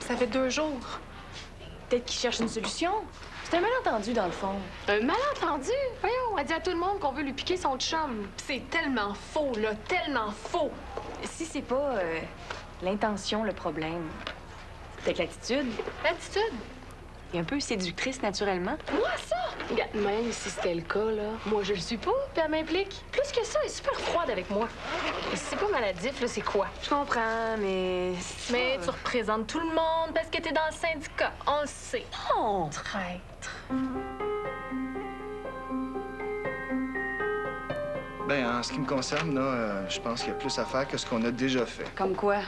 Ça fait 2 jours. Peut-être qu'il cherche une solution. C'est un malentendu, dans le fond. Un malentendu? Voyons, elle dit à tout le monde qu'on veut lui piquer son chum. C'est tellement faux, là, tellement faux. Si c'est pas l'intention, le problème, peut-être l'attitude. L'attitude? Elle est un peu séductrice, naturellement. Moi, ça? Regarde, même si c'était le cas, là, moi, je le suis pas, puis elle m'implique. Plus que ça, elle est super froide avec moi. Si c'est pas maladif, là, c'est quoi? Je comprends, mais... Mais tu représentes tout le monde parce que t'es dans le syndicat. On le sait. Non! Traître. Ben, en ce qui me concerne, là, je pense qu'il y a plus à faire que ce qu'on a déjà fait. Comme quoi?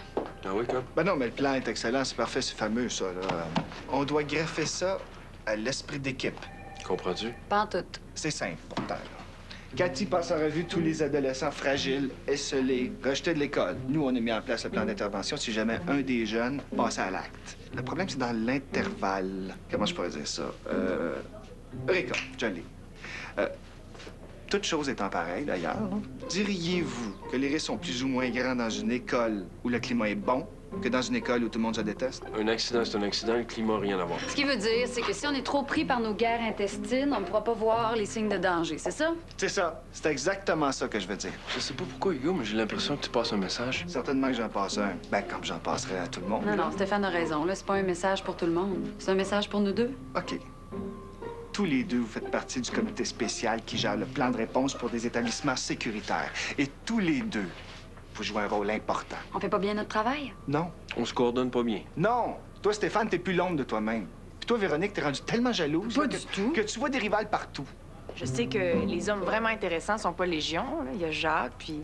Ah oui, quoi? Ben non, mais le plan est excellent, c'est parfait, c'est fameux, ça, là. On doit greffer ça à l'esprit d'équipe. Comprends-tu? Pas en tout. C'est simple, pourtant, là. Cathy passe en revue tous les adolescents fragiles, esselés, rejetés de l'école. Nous, on a mis en place le plan d'intervention si jamais un des jeunes passait à l'acte. Le problème, c'est dans l'intervalle. Comment je pourrais dire ça? Eureka, je l'ai. Toute chose étant pareille, d'ailleurs, diriez-vous que les risques sont plus ou moins grands dans une école où le climat est bon que dans une école où tout le monde se déteste? Un accident, c'est un accident. Le climat n'a rien à voir. Ce qui veut dire, c'est que si on est trop pris par nos guerres intestines, on ne pourra pas voir les signes de danger, c'est ça? C'est ça. C'est exactement ça que je veux dire. Je sais pas pourquoi, Hugo, mais j'ai l'impression que tu passes un message. Certainement que j'en passe un. Ben, comme j'en passerai à tout le monde. Non, non, Stéphane a raison. Là, c'est pas un message pour tout le monde. C'est un message pour nous deux. OK. Tous les deux, vous faites partie du comité spécial qui gère le plan de réponse pour des établissements sécuritaires. Et tous les deux, vous jouez un rôle important. On fait pas bien notre travail? Non. On se coordonne pas bien. Non. Toi, Stéphane, t'es plus l'ombre de toi-même. Puis toi, Véronique, t'es rendue tellement jalouse Pas là, du tout. que tu vois des rivales partout. Je sais que les hommes vraiment intéressants sont pas légion. Là. Il y a Jacques, puis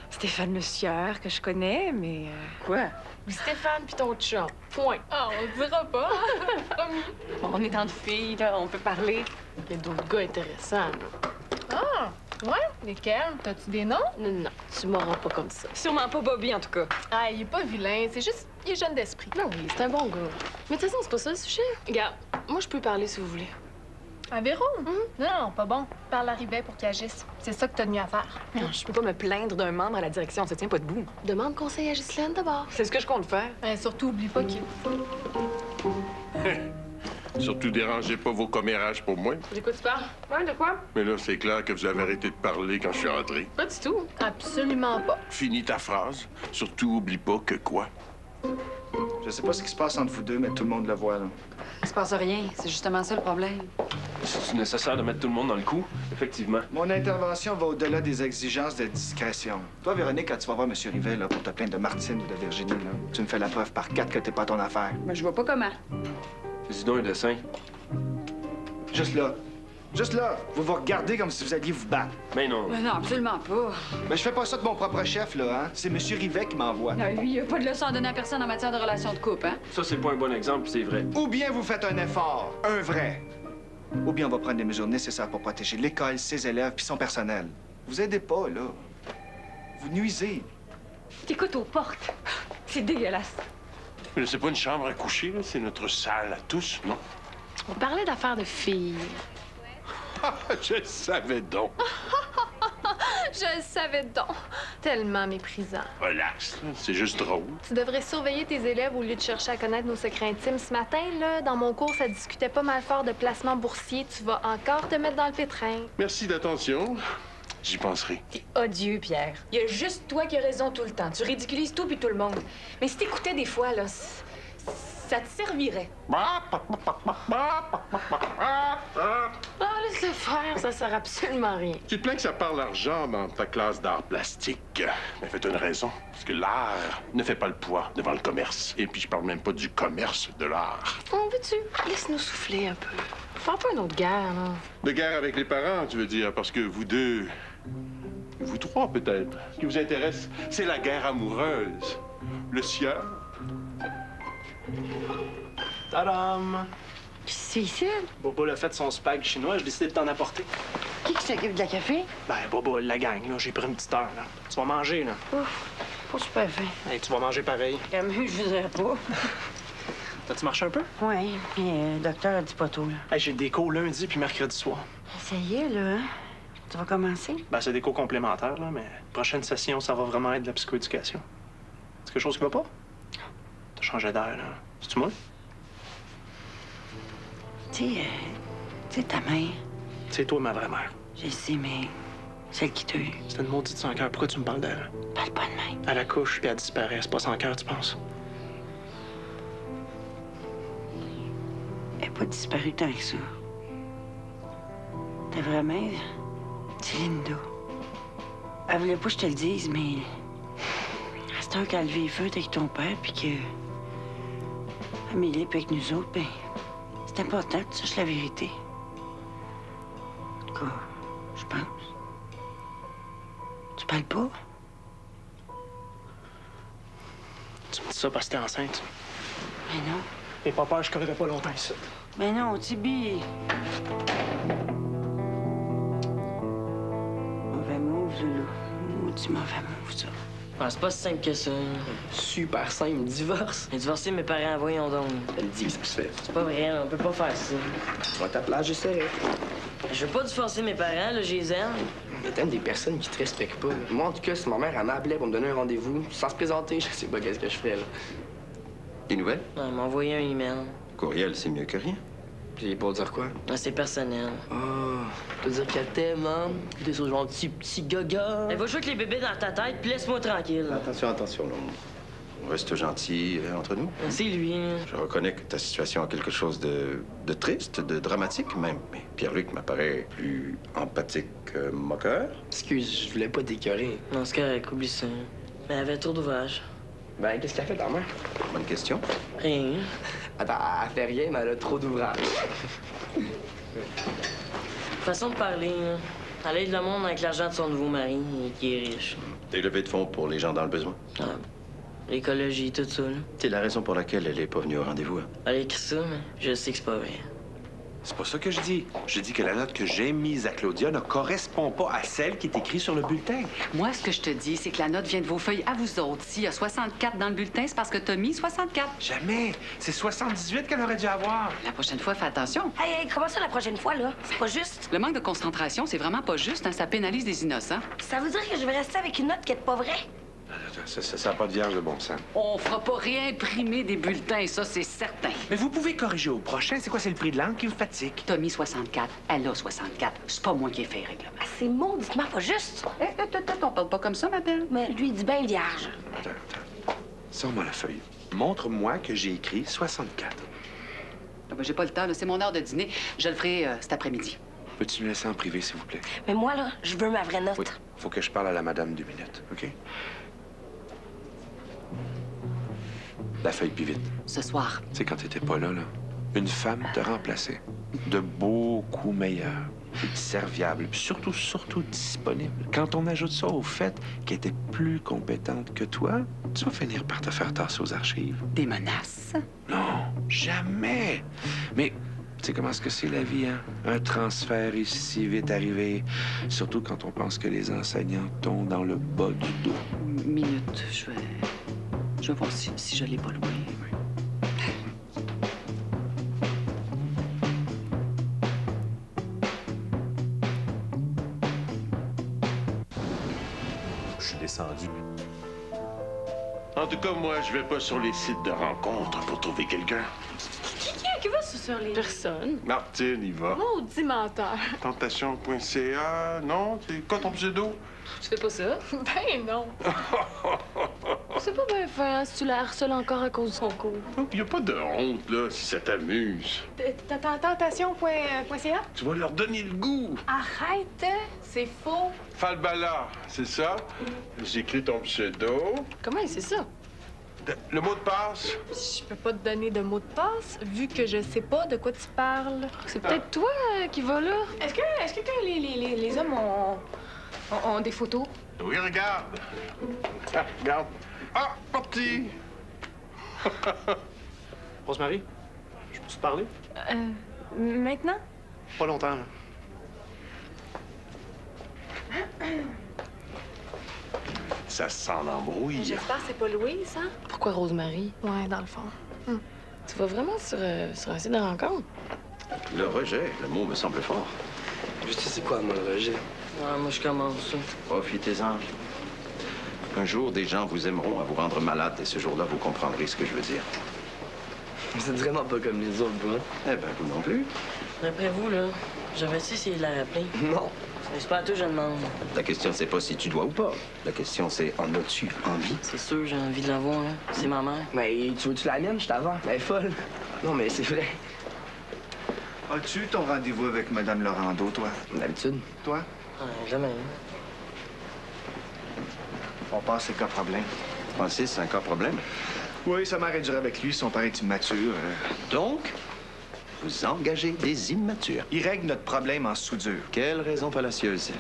Stéphane Le Sieur, que je connais, mais... Quoi? Stéphane puis ton chum. Point. Ah, on le dira pas. On est entre filles, là, on peut parler. Il y a d'autres gars intéressants, là. Ah, ouais? Lesquels? T'as-tu des noms? Non, non, tu m'auras pas comme ça. Sûrement pas Bobby, en tout cas. Ah, il est pas vilain, c'est juste, il est jeune d'esprit. Non, oui, c'est un bon gars. Mais de toute façon, c'est pas ça le sujet. Regarde, moi, je peux parler si vous voulez. À Véro? Non, pas bon. Parle à Rivet pour qu'il agisse. C'est ça que t'as de mieux à faire. Non, je peux pas me plaindre d'un membre à la direction, ça tient pas debout. Demande conseil à Ghislaine d'abord. C'est ce que je compte faire. Surtout, oublie pas qu'il... Surtout, dérangez pas vos commérages pour moi. De quoi tu parles? Ouais, de quoi? Mais là, c'est clair que vous avez arrêté de parler quand je suis entré. Pas du tout. Absolument pas. Finis ta phrase. Surtout, oublie pas que quoi? Je sais pas ce qui se passe entre vous deux, mais tout le monde le voit, là. Il se passe rien. C'est justement ça le problème. C'est nécessaire de mettre tout le monde dans le coup? Effectivement. Mon intervention va au-delà des exigences de discrétion. Toi, Véronique, quand tu vas voir M. Rivet là, pour te plaindre de Martine ou de Virginie, là, tu me fais la preuve par 4 que t'es pas ton affaire. Mais je vois pas comment. Dis donc un dessin. Juste là. Juste là. Vous vous regardez comme si vous alliez vous battre. Mais non. Mais non, absolument pas. Mais je fais pas ça de mon propre chef, là, hein. C'est M. Rivet qui m'envoie. Non, lui, il a pas de leçon à donner à personne en matière de relations de couple, hein? Ça, c'est pas un bon exemple, c'est vrai. Ou bien vous faites un effort, un vrai. Ou bien on va prendre les mesures nécessaires pour protéger l'école, ses élèves puis son personnel. Vous aidez pas, là. Vous nuisez. T'écoutes aux portes. C'est dégueulasse. Mais c'est pas une chambre à coucher, là. C'est notre salle à tous, non? On parlait d'affaires de filles. Je le savais donc. Je le savais donc. Tellement méprisant. Relax, là. C'est juste drôle. Tu devrais surveiller tes élèves au lieu de chercher à connaître nos secrets intimes. Ce matin, là, dans mon cours, ça discutait pas mal fort de placement boursier. Tu vas encore te mettre dans le pétrin. Merci d'attention. J'y penserai. T'es odieux, Pierre. Il y a juste toi qui as raison tout le temps. Tu ridiculises tout puis tout le monde. Mais si t'écoutais des fois, là, ça te servirait. Ah, laisse-le faire, ça sert absolument à rien. Tu te plains que ça parle argent dans ta classe d'art plastique. Mais faites une raison. Parce que l'art ne fait pas le poids devant le commerce. Et puis je parle même pas du commerce de l'art. On veux-tu? Laisse-nous souffler un peu. Fais pas une autre guerre, là. De guerre avec les parents, tu veux dire, parce que vous deux... Vous trois, peut-être. Ce qui vous intéresse, c'est la guerre amoureuse. Le sieur. Tadam! C'est ici? Bobo a fait son spag chinois, j'ai décidé de t'en apporter. Qui s'occupe de la café? Ben, Bobo, la gang, là, j'ai pris une petite heure, là. Tu vas manger, là. Ouf, pas super faim. Hey, tu vas manger pareil. Comme je voudrais pas. T'as-tu marché un peu? Oui, mais le docteur a dit pas tôt, là. Hey, j'ai des cours lundi puis mercredi soir. Ça y est, là, hein? Tu vas commencer? Ben, c'est des cours complémentaires, là, mais prochaine session, ça va vraiment être de la psychoéducation. C'est quelque chose qui va pas? T'as changer d'air, là. C'est-tu moi? Tu sais, ta mère, C'est toi, ma vraie mère. je sais, mais celle qui t'a eu, C'est une maudite sans cœur. Pourquoi tu me parles d'elle? parle pas de même. Elle accouche puis elle disparaît. C'est pas sans cœur, tu penses? Elle n'est pas disparue tant que ça. Ta vraie mère, c'est Linda. Elle voulait pas que je te le dise, mais à cette heure qu'elle vit feu avec ton père, puis que Amélie est avec nous autres, ben, c'est important que tu saches la vérité. En tout cas, je pense. Tu parles pas? Tu me dis ça parce que t'es enceinte. Mais non. Et pas peur, je collerai pas longtemps ici. Mais non, Tibi. Mauvais move, Loulou. Maudit mauvais move, ça. Ah, c'est pas si simple que ça. Super simple, divorce. Mais divorcer mes parents, voyons donc. Elle dit que ça se fait. C'est pas vrai, on peut pas faire ça. Tu vas à ta place, j'essaierai. Je veux pas divorcer mes parents, là, je les aime. Mais t'aimes des personnes qui te respectent pas. Moi, en tout cas, si ma mère elle m'appelait pour me donner un rendez-vous, sans se présenter, je sais pas qu'est-ce que je ferais, là. Des nouvelles? Elle m'a envoyé un email. Courriel, c'est mieux que rien. Puis pour dire quoi? Ah, c'est personnel. Oh, te dire qu'elle t'aime, hein? T'es ce gentil petit gaga. Elle va jouer avec les bébés dans ta tête, puis laisse-moi tranquille. Attention, attention, là. On reste gentil entre nous. C'est lui. Je reconnais que ta situation a quelque chose de triste, de dramatique même. Mais Pierre-Luc m'apparaît plus empathique que moqueur. Excuse, je voulais pas t'écœurer. Non, c'est correct, oublie ça. Mais elle avait trop d'ouvrage. Ben, qu'est-ce qu'elle fait, ta mère? Bonne question. Rien. Attends, elle fait rien, mais elle a trop d'ouvrage. Façon de parler, là. Elle aide le monde avec l'argent de son nouveau mari, qui est riche. Des levées de fonds pour les gens dans le besoin. Ah, l'écologie, tout ça, là. C'est la raison pour laquelle elle est pas venue au rendez-vous. Hein? Elle a écrit ça, mais je sais que c'est pas vrai. C'est pas ça que je dis. Je dis que la note que j'ai mise à Claudia ne correspond pas à celle qui est écrite sur le bulletin. Moi, ce que je te dis, c'est que la note vient de vos feuilles à vous autres. S'il y a 64 dans le bulletin, c'est parce que t'as mis 64. Jamais. C'est 78 qu'elle aurait dû avoir. La prochaine fois, fais attention. Hey, comment ça la prochaine fois, là? C'est pas juste. Le manque de concentration, c'est vraiment pas juste, hein? Ça pénalise les innocents. Ça veut dire que je vais rester avec une note qui est pas vraie? Ça n'a pas de vierge de bon sens. On fera pas réimprimer des bulletins, ça, c'est certain. Mais vous pouvez corriger au prochain. C'est quoi, c'est le prix de l'encre qui vous fatigue? T'as mis 64, elle a 64. C'est pas moi qui ai fait le règlement. Ah, c'est mauditement pas juste. On parle pas comme ça, ma belle. Mais lui, il dit bien vierge. Attends. Sors-moi la feuille. Montre-moi que j'ai écrit 64. Ah ben, j'ai pas le temps, là. C'est mon heure de dîner. Je le ferai cet après-midi. Peux-tu me laisser en privé, s'il vous plaît? Mais moi, là, je veux ma vraie note. Oui. Faut que je parle à la madame 2 minutes, OK? La feuille plus vite. Ce soir. Tu sais, quand t'étais pas là, une femme te remplaçait. De beaucoup meilleure, serviable, puis surtout disponible. Quand on ajoute ça au fait qu'elle était plus compétente que toi, tu vas finir par te faire tasser aux archives. Des menaces? Non, jamais. Mais tu sais comment est-ce que c'est la vie, hein? Un transfert est si vite arrivé, surtout quand on pense que les enseignants tombent dans le bas du dos. Minute, je vais voir si je l'ai pas loué. Je suis descendu. En tout cas, moi, je vais pas sur les sites de rencontres pour trouver quelqu'un. Qui va sur les... Personne. Martine, il va. Maudit menteur. Tentation.ca, non? C'est quoi ton pseudo? Tu fais pas ça? Ben non. C'est pas bien fin, hein, si tu la harcèles encore à cause de son cours. Il n'y a pas de honte, là, si ça t'amuse. Tentation.ca? Tu vas leur donner le goût. Arrête, c'est faux. Falbala, c'est ça? J'écris ton pseudo. Comment il sait ça? Le mot de passe? Je peux pas te donner de mot de passe, vu que je sais pas de quoi tu parles. C'est peut-être toi qui va là. Est-ce que les hommes ont des photos? Oui, regarde. Ah, regarde. Ah, parti! Rosemary, je peux te parler? Maintenant? Pas longtemps, là. Ça sent l'embrouille. J'espère que c'est pas Louise, hein? Pourquoi Rosemary? Ouais, dans le fond. Tu vas vraiment sur un site de rencontre? Le rejet, le mot me semble fort. Je sais c'est quoi, moi, le rejet? Ouais, moi, je commence ça. Profitez-en. Un jour, des gens vous aimeront à vous rendre malade et ce jour-là, vous comprendrez ce que je veux dire. Vous êtes vraiment pas comme les autres, vous, hein? Eh ben, vous non plus. Après vous, là, j'avais-tu essayé de la rappeler? Non. C'est pas à toi, je demande. La question, c'est pas si tu dois ou pas. La question, c'est en as-tu envie? C'est sûr, j'ai envie de la voir, hein. C'est ma mère. Mais tu veux-tu la mienne? Je t'avance. Elle est folle. Non, mais c'est vrai. As-tu eu ton rendez-vous avec Mme Laurando, toi? D'habitude. Toi? Jamais. On passe les cas problèmes. Francis, c'est un cas problème. Oui, sa mère est dure avec lui, son père est immature. Donc, vous engagez des immatures. Il règle notre problème en soudure. Quelle raison fallacieuse.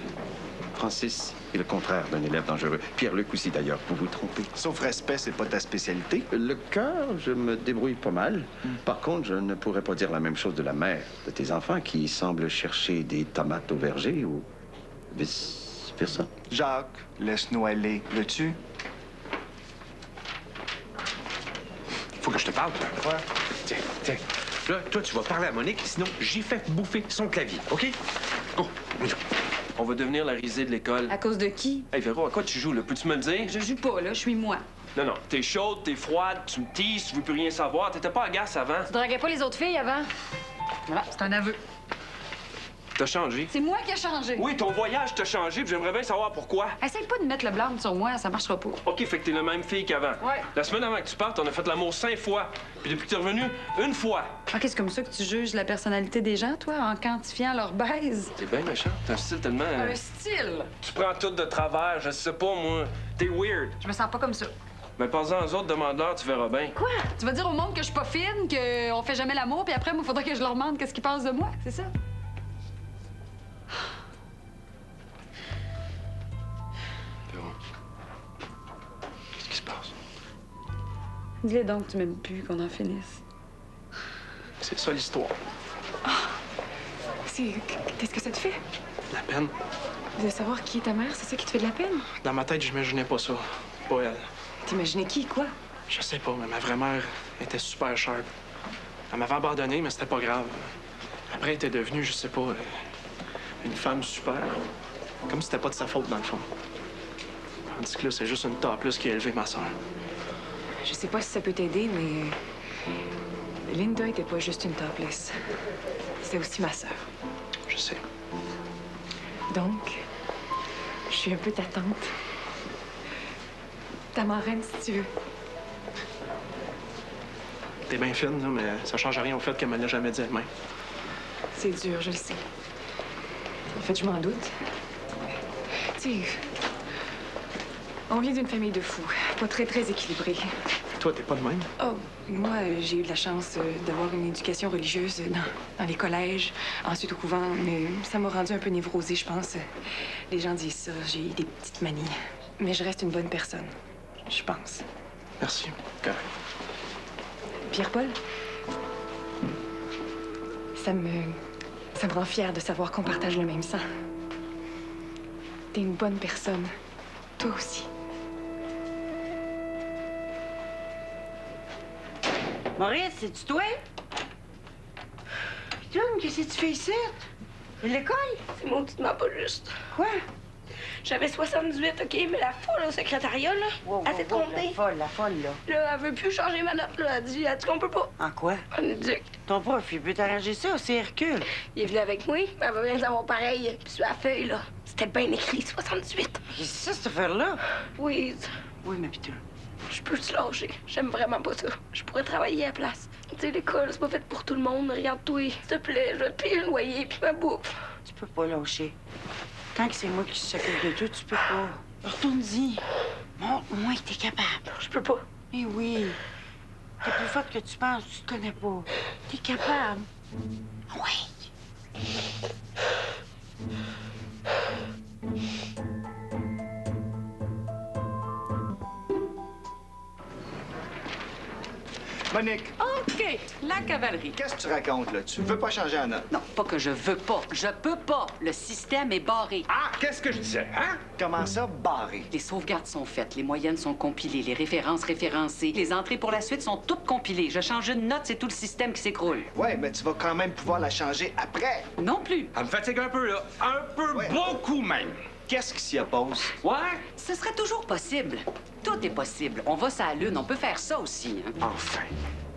Francis est le contraire d'un élève dangereux. Pierre-Luc aussi, d'ailleurs. Vous vous trompez. Sauf respect, c'est pas ta spécialité. Le cœur, je me débrouille pas mal. Par contre, je ne pourrais pas dire la même chose de la mère de tes enfants qui semble chercher des tomates au verger ou vice-versa. Jacques, laisse-nous aller. Veux-tu? Faut que je te parle, toi. Quoi? Tiens, tiens. Là, toi, tu vas parler à Monique, sinon j'y fais bouffer son clavier, OK? Go! On va devenir la risée de l'école. À cause de qui? Hey, Véro, à quoi tu joues, là? Peux-tu me le dire? Je joue pas, là. Je suis moi. Non, non. T'es chaude, t'es froide, tu me teases, tu veux plus rien savoir. T'étais pas agace avant. Tu draguais pas les autres filles avant? Voilà, c'est un aveu. T'as changé. C'est moi qui ai changé. Oui, ton voyage t'a changé, puis j'aimerais bien savoir pourquoi. Essaye pas de mettre le blâme sur moi, ça marchera pas. OK, fait que t'es la même fille qu'avant. Ouais. La semaine avant que tu partes, on a fait l'amour 5 fois. Puis depuis que t'es revenu, 1 fois. OK, c'est comme ça que tu juges la personnalité des gens, toi, en quantifiant leur baise? T'es bien méchant. T'as un style tellement... Un style? Tu prends tout de travers, je sais pas, moi. T'es weird. Je me sens pas comme ça. Mais pensant aux autres, demande-leur, tu verras bien. Quoi? Tu vas dire au monde que je suis pas fine, qu'on fait jamais l'amour, puis après, il faudrait que je leur demande qu'est-ce qu'ils pensent de moi, c'est ça? Qu'est-ce qui se passe? Dis-le donc que tu m'aimes plus, qu'on en finisse. C'est ça l'histoire. Qu'est-ce que ça te fait? La peine. De savoir qui est ta mère, c'est ça qui te fait de la peine? Dans ma tête, j'imaginais pas ça. Pas elle. T'imaginais qui, quoi? Je sais pas, mais ma vraie mère était super sharp. Elle m'avait abandonné, mais c'était pas grave. Après, elle était devenue, je sais pas, une femme super. Comme si c'était pas de sa faute, dans le fond. Tandis que là, c'est juste une topless qui a élevé ma sœur. Je sais pas si ça peut t'aider, mais... Linda était pas juste une topless. C'était aussi ma sœur. Je sais. Donc, je suis un peu ta tante. Ta marraine, si tu veux. T'es bien fine, là, mais ça change rien au fait qu'elle me l'a jamais dit elle-même. C'est dur, je le sais. En fait, je m'en doute. Tu sais, on vient d'une famille de fous, pas très équilibrée. Toi, t'es pas de même? Oh, moi, j'ai eu de la chance d'avoir une éducation religieuse dans les collèges, ensuite au couvent, mais ça m'a rendu un peu névrosée, je pense. Les gens disent ça, j'ai des petites manies. Mais je reste une bonne personne, je pense. Merci. Correct. Pierre-Paul, ça me rend fière de savoir qu'on partage le même sang. T'es une bonne personne, toi aussi. Maurice, c'est-tu toi? Putain, qu'est-ce que tu fais ici? De l'école? C'est mauditement pas juste. Quoi? J'avais 78, OK, mais la folle au secrétariat, là, elle s'est trompée. La folle, là. Là, elle veut plus changer ma note, là. Elle dit qu'on peut pas. En quoi? En éduque. Ton prof, il peut t'arranger ça, c'est Hercule. Il est venu avec moi, mais elle veut bien savoir pareil. Puis sur la feuille, là, c'était bien écrit 68. Qu'est-ce que c'est, cette affaire-là? Oui. Oui, mais putain. Je peux te lâcher. J'aime vraiment pas ça. Je pourrais travailler à la place. Tu sais, l'école, c'est pas fait pour tout le monde. Regarde-toi. S'il te plaît, je vais te payer le loyer puis ma bouffe. Tu peux pas lâcher. Tant que c'est moi qui s'occupe de tout, tu peux pas. Retourne-y. Montre-moi que t'es capable. Je peux pas. Mais oui. T'es plus forte que tu penses, tu te connais pas. T'es capable. Oui. Monique! OK, la cavalerie. Qu'est-ce que tu racontes, là? Tu veux pas changer la note? Non, pas que je veux pas. Je peux pas. Le système est barré. Ah, qu'est-ce que je disais, hein? Comment ça, barré? Les sauvegardes sont faites, les moyennes sont compilées, les références référencées, les entrées pour la suite sont toutes compilées. Je change une note, c'est tout le système qui s'écroule. Ouais, mais tu vas quand même pouvoir la changer après. Non plus. Elle me fatigue un peu, là. Un peu, beaucoup même. OK? qu'est-ce qui s'y oppose? Ouais? Ce serait toujours possible. Tout est possible. On va sur la Lune, on peut faire ça aussi. Hein? Enfin,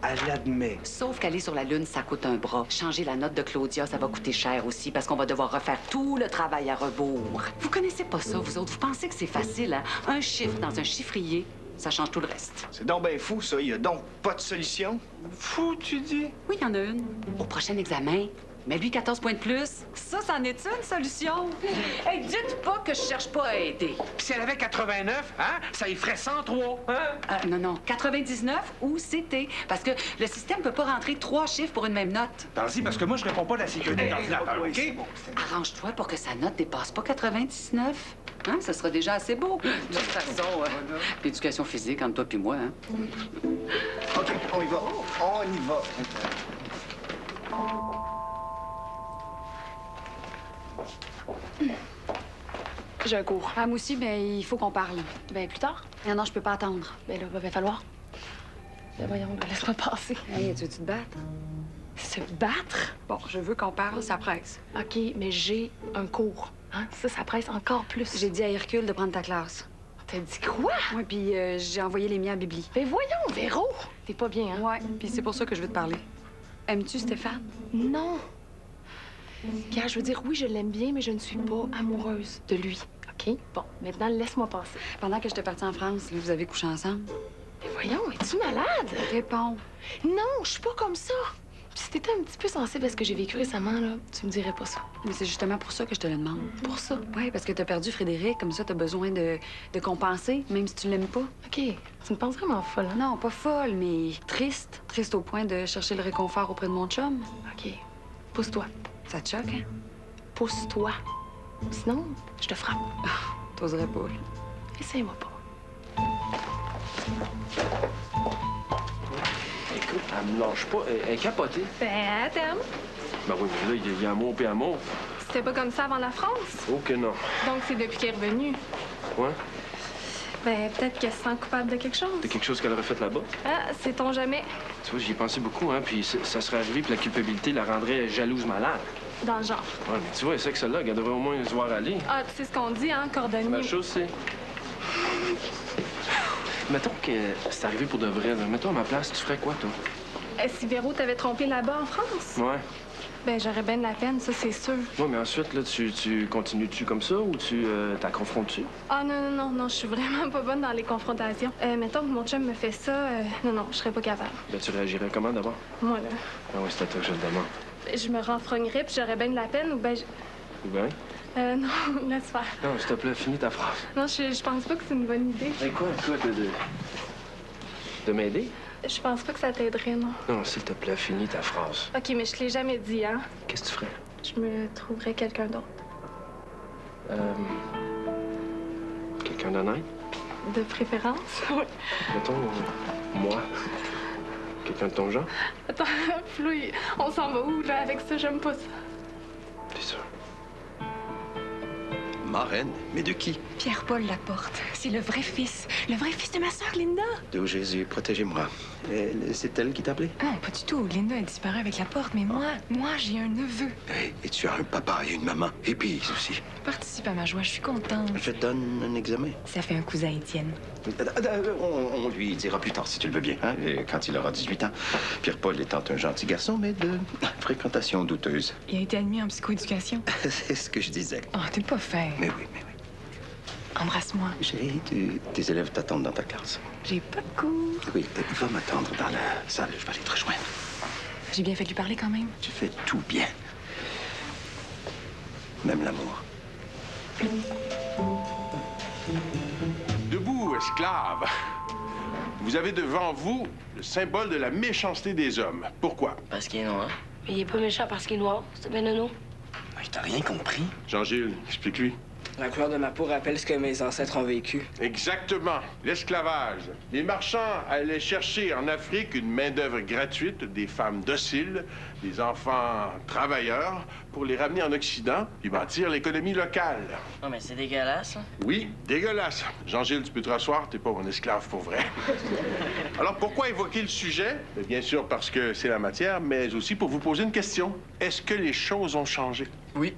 elle l'admet. Sauf qu'aller sur la Lune, ça coûte un bras. Changer la note de Claudia, ça va coûter cher aussi parce qu'on va devoir refaire tout le travail à rebours. Vous connaissez pas ça, vous autres? Vous pensez que c'est facile, hein? Un chiffre dans un chiffrier, ça change tout le reste. C'est donc bien fou, ça. Il y a donc pas de solution? Fou, tu dis? Oui, il y en a une. Au prochain examen, mais lui, 14 points de plus. Ça, c'en est une solution? Hey, dites pas que je cherche pas à aider. Puis si elle avait 89, hein? Ça y ferait 103, hein? Non, 99 ou CT. Parce que le système peut pas rentrer 3 chiffres pour une même note. Parle-y, parce que moi, je réponds pas à la sécurité d'ordinateur, OK? Arrange-toi pour que sa note dépasse pas 99. Hein? Ça sera déjà assez beau. De toute façon, l'éducation physique entre toi puis moi, hein? OK, on y va. On y va. J'ai un cours. Ah, moi aussi, mais il faut qu'on parle. Ben, plus tard. Non, je peux pas attendre. Ben là, va falloir. Ben voyons, laisse-moi passer. Hey, tu veux-tu te battre? Se battre? Bon, je veux qu'on parle, ça presse. OK, mais j'ai un cours. Hein? Ça presse encore plus. J'ai dit à Hercule de prendre ta classe. T'as dit quoi? Oui, puis j'ai envoyé les miens à Bibli. Ben voyons, Véro! T'es pas bien, hein? Ouais, puis c'est pour ça que je veux te parler. Aimes-tu Stéphane? Non. Car je veux dire, oui, je l'aime bien, mais je ne suis pas amoureuse de lui. OK? Bon, maintenant, laisse-moi passer. Pendant que j'étais partie en France, là, vous avez couché ensemble? Mais voyons, es-tu malade? Réponds. Non, je suis pas comme ça. Puis si t'étais un petit peu sensible à ce que j'ai vécu récemment, là, tu me dirais pas ça. Mais c'est justement pour ça que je te le demande. Pour ça? Oui, parce que t'as perdu Frédéric, comme ça, t'as besoin de compenser, même si tu l'aimes pas. OK. Tu me penses vraiment folle, hein? Non, pas folle, mais triste. Triste au point de chercher le réconfort auprès de mon chum. OK. Pousse-toi. Ça te choque, hein? Pousse-toi. Sinon, je te frappe. T'oserais pas, là. Essaye-moi pas. Écoute, elle me lâche pas. Elle est capotée. Ben, à terme. Ben oui, mais là, il y a amour puis amour. C'était pas comme ça avant la France. Oh que non. Donc, c'est depuis qu'elle est revenue. Ouais? Ben, peut-être qu'elle se sent coupable de quelque chose. C'est quelque chose qu'elle aurait fait là-bas. Ah, sait-on jamais. Tu vois, j'y ai pensé beaucoup, hein, puis ça serait arrivé, puis la culpabilité la rendrait jalouse malade. Dans le genre. Ouais, mais tu vois, c'est que celle-là, elle devrait au moins se voir aller. Ah, tu sais ce qu'on dit, hein, cordonnier. La chose, c'est... Mettons que c'est arrivé pour de vrai, là. Mettons à ma place, tu ferais quoi, toi? Si Véro t'avait trompé là-bas en France? Ouais. Ben, j'aurais bien de la peine, ça, c'est sûr. Ouais, mais ensuite, là, tu continues-tu comme ça ou tu t'as confrontes-tu? Ah, non, je suis vraiment pas bonne dans les confrontations. Mettons que mon chum me fait ça, non, je serais pas capable. Ben, tu réagirais comment d'abord? Moi, là. Ah oui, c'est à toi que je le demande. Je me renfrognerais puis j'aurais bien de la peine ou ben... Ou bien? Non, laisse faire. Non, s'il te plaît, finis ta phrase. Non, je pense pas que c'est une bonne idée. Mais quoi, de m'aider? Je pense pas que ça t'aiderait, non. Non, s'il te plaît, finis ta phrase. OK, mais je te l'ai jamais dit, hein? Qu'est-ce que tu ferais? Je me trouverais quelqu'un d'autre. Quelqu'un d'honnête? De préférence? Oui. Mettons, moi. Quelqu'un de ton genre? Attends, Flo, on s'en va où, là, avec ça? J'aime pas ça. T'es sûr? Marraine? Mais de qui? Pierre-Paul Laporte. C'est le vrai fils. Le vrai fils de ma sœur, Linda. De Jésus, protégez-moi. C'est elle qui t'a appelé? Non, pas du tout. Linda a disparu avec Laporte, mais moi, j'ai un neveu. Hey, et tu as un papa et une maman. Et puis aussi. Participe à ma joie, je suis contente. Je te donne un examen. Ça fait un cousin Étienne. On lui dira plus tard, si tu le veux bien, hein, quand il aura 18 ans. Pierre-Paul étant un gentil garçon, mais de fréquentation douteuse. Il a été admis en psychoéducation. C'est ce que je disais. Oh, t'es pas fin. Mais oui. Embrasse-moi. Chérie, tes élèves t'attendent dans ta classe. J'ai pas de cours. Oui, va m'attendre dans la salle. Je vais aller te rejoindre. J'ai bien fait de lui parler quand même. Tu fais tout bien. Même l'amour. Debout, esclaves. Vous avez devant vous le symbole de la méchanceté des hommes. Pourquoi? Parce qu'il est noir. Mais il est pas méchant parce qu'il est noir. C'est bien nono. Je t'ai rien compris. Jean-Gilles, explique-lui. La couleur de ma peau rappelle ce que mes ancêtres ont vécu. Exactement. L'esclavage. Les marchands allaient chercher en Afrique une main-d'œuvre gratuite, des femmes dociles, des enfants travailleurs, pour les ramener en Occident et bâtir l'économie locale. Non, mais c'est dégueulasse, hein? Oui, dégueulasse. Jean-Gilles, tu peux te rasseoir, t'es pas un esclave pour vrai. Alors, pourquoi évoquer le sujet? Bien sûr parce que c'est la matière, mais aussi pour vous poser une question. Est-ce que les choses ont changé? Oui.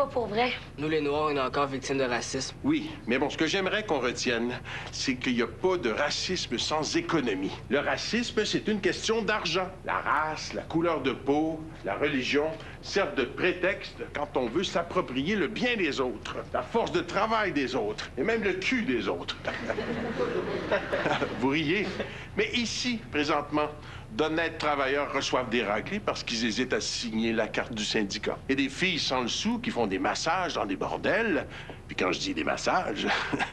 pas pour vrai. Nous, les Noirs, on est encore victimes de racisme. Oui, mais bon, ce que j'aimerais qu'on retienne, c'est qu'il n'y a pas de racisme sans économie. Le racisme, c'est une question d'argent. La race, la couleur de peau, la religion servent de prétexte quand on veut s'approprier le bien des autres, la force de travail des autres, et même le cul des autres. Vous riez. Mais ici, présentement, d'honnêtes travailleurs reçoivent des raclés parce qu'ils hésitent à signer la carte du syndicat. Et des filles sans le sou qui font des massages dans des bordels. Puis quand je dis des massages,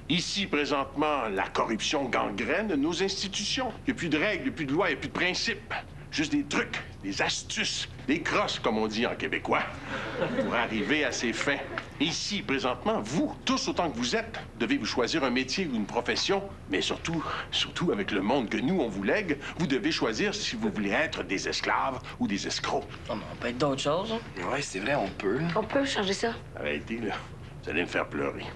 ici, présentement, la corruption gangrène nos institutions. Il n'y a plus de règles, il n'y a plus de lois, il n'y a plus de principes. Juste des trucs, des astuces, des crosses, comme on dit en québécois, pour arriver à ses fins. Ici, présentement, vous, tous autant que vous êtes, devez vous choisir un métier ou une profession, mais surtout avec le monde que nous, on vous lègue, vous devez choisir si vous voulez être des esclaves ou des escrocs. Oh, mais on peut être d'autres choses. Hein? Ouais, c'est vrai, on peut. On peut changer ça. Arrêtez, là. Vous allez me faire pleurer.